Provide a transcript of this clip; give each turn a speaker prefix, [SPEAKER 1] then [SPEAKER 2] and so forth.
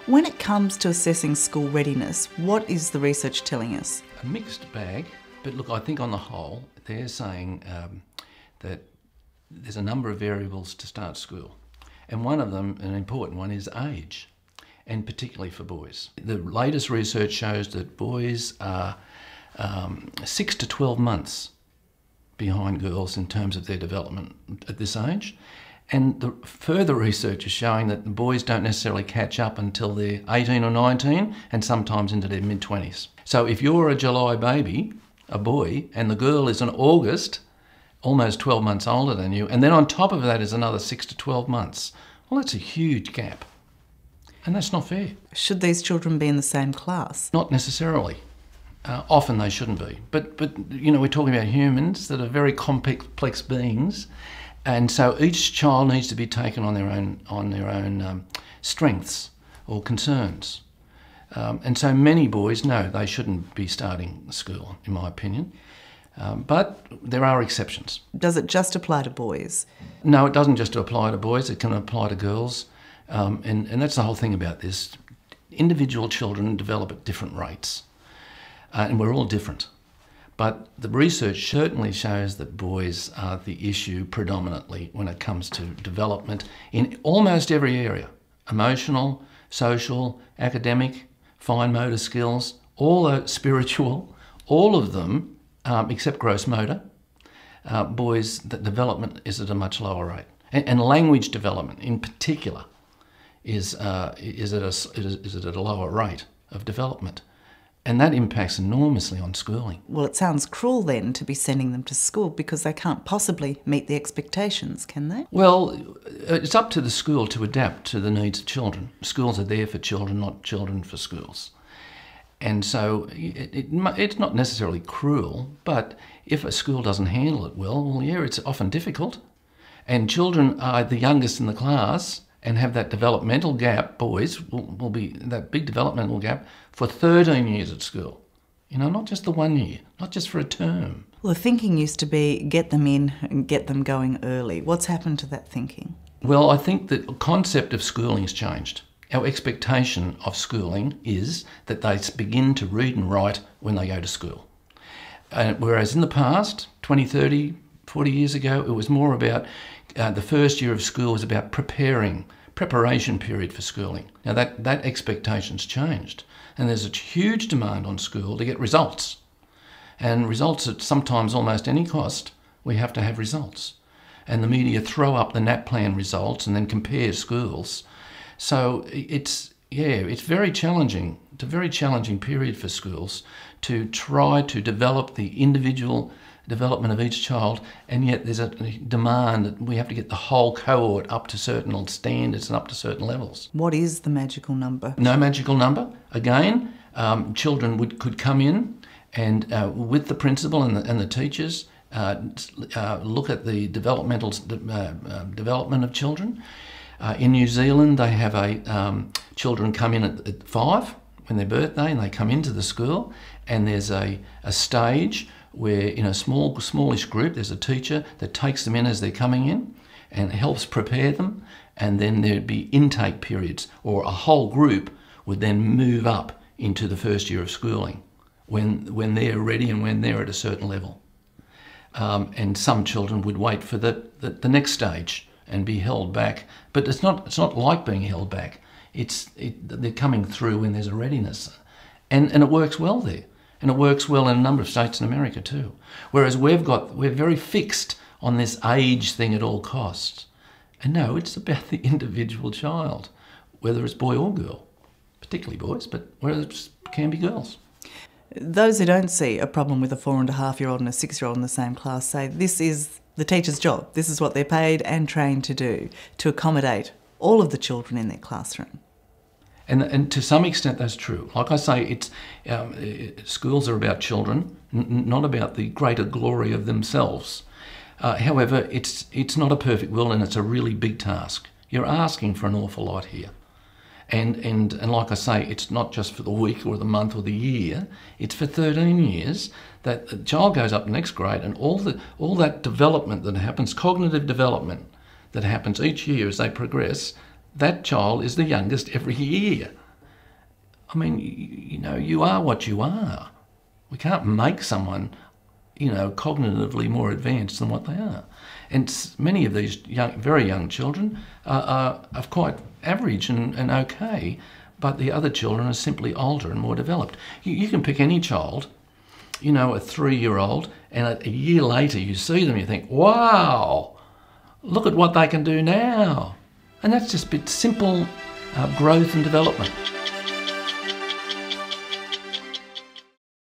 [SPEAKER 1] When it comes to assessing school readiness, what is the research telling us?
[SPEAKER 2] A mixed bag, but look, I think on the whole, they're saying that there's a number of variables to start school. And one of them, an important one, is age, and particularly for boys. The latest research shows that boys are 6 to 12 months behind girls in terms of their development at this age. And the further research is showing that the boys don't necessarily catch up until they're 18 or 19 and sometimes into their mid-20s. So if you're a July baby, a boy, and the girl is in August, almost 12 months older than you, and then on top of that is another 6 to 12 months, well, that's a huge gap. And that's not fair.
[SPEAKER 1] Should these children be in the same class?
[SPEAKER 2] Not necessarily. Often they shouldn't be. But you know, we're talking about humans that are very complex beings. And so each child needs to be taken on their own strengths or concerns. And so many boys, no, they shouldn't be starting school, in my opinion. But there are exceptions.
[SPEAKER 1] Does it just apply to boys?
[SPEAKER 2] No, it doesn't just apply to boys, it can apply to girls. And that's the whole thing about this. Individual children develop at different rates. And we're all different. But the research certainly shows that boys are the issue predominantly when it comes to development in almost every area. Emotional, social, academic, fine motor skills, all spiritual, all of them, except gross motor, boys, the development is at a much lower rate. And language development in particular is at a lower rate of development. And that impacts enormously on schooling.
[SPEAKER 1] Well, it sounds cruel then to be sending them to school because they can't possibly meet the expectations, can they?
[SPEAKER 2] Well, it's up to the school to adapt to the needs of children. Schools are there for children, not children for schools. And so it's not necessarily cruel, but if a school doesn't handle it well, yeah, it's often difficult. And children are the youngest in the class and have that developmental gap. Boys will be that big developmental gap for 13 years at school. You know, not just the 1 year, not just for a term.
[SPEAKER 1] Well, the thinking used to be get them in and get them going early. What's happened to that thinking?
[SPEAKER 2] Well, I think the concept of schooling has changed. Our expectation of schooling is that they begin to read and write when they go to school. Whereas in the past, 20, 30, 40 years ago, it was more about the first year of school was about preparation period for schooling. Now that expectation's changed, and there's a huge demand on school to get results. And results at sometimes almost any cost, we have to have results. And the media throw up the NAPLAN results and then compare schools. So it's very challenging. It's a very challenging period for schools to try to develop the individual development of each child, and yet there's a demand that we have to get the whole cohort up to certain standards and up to certain levels.
[SPEAKER 1] What is the magical number?
[SPEAKER 2] No magical number. Again, children could come in and with the principal and the teachers look at the developmental development of children. In New Zealand, they have children come in at 5 when their birthday, and they come into the school, and there's a stage where in a smallish group there's a teacher that takes them in as they're coming in and helps prepare them, and then there'd be intake periods, or a whole group would then move up into the first year of schooling when they're ready and when they're at a certain level. And some children would wait for the next stage and be held back, but it's not like being held back. They're coming through when there's a readiness, and it works well there. And it works well in a number of states in America too. Whereas we're very fixed on this age thing at all costs. And no, it's about the individual child, whether it's boy or girl, particularly boys, but whereas it can be girls.
[SPEAKER 1] Those who don't see a problem with a 4.5-year-old and a 6-year-old in the same class say this is the teacher's job. This is what they're paid and trained to do, to accommodate all of the children in their classroom.
[SPEAKER 2] And to some extent that's true. Like I say, schools are about children, not about the greater glory of themselves. However, it's not a perfect world, and it's a really big task. You're asking for an awful lot here. And like I say, it's not just for the week or the month or the year, it's for 13 years that the child goes up next grade, and all that development that happens, cognitive development, that happens each year as they progress, that child is the youngest every year. I mean, you know, you are what you are. We can't make someone, you know, cognitively more advanced than what they are. And many of these very young children are quite average and okay, but the other children are simply older and more developed. You can pick any child, you know, a 3-year-old, and a year later you see them, you think, wow, look at what they can do now. And that's just simple growth and development.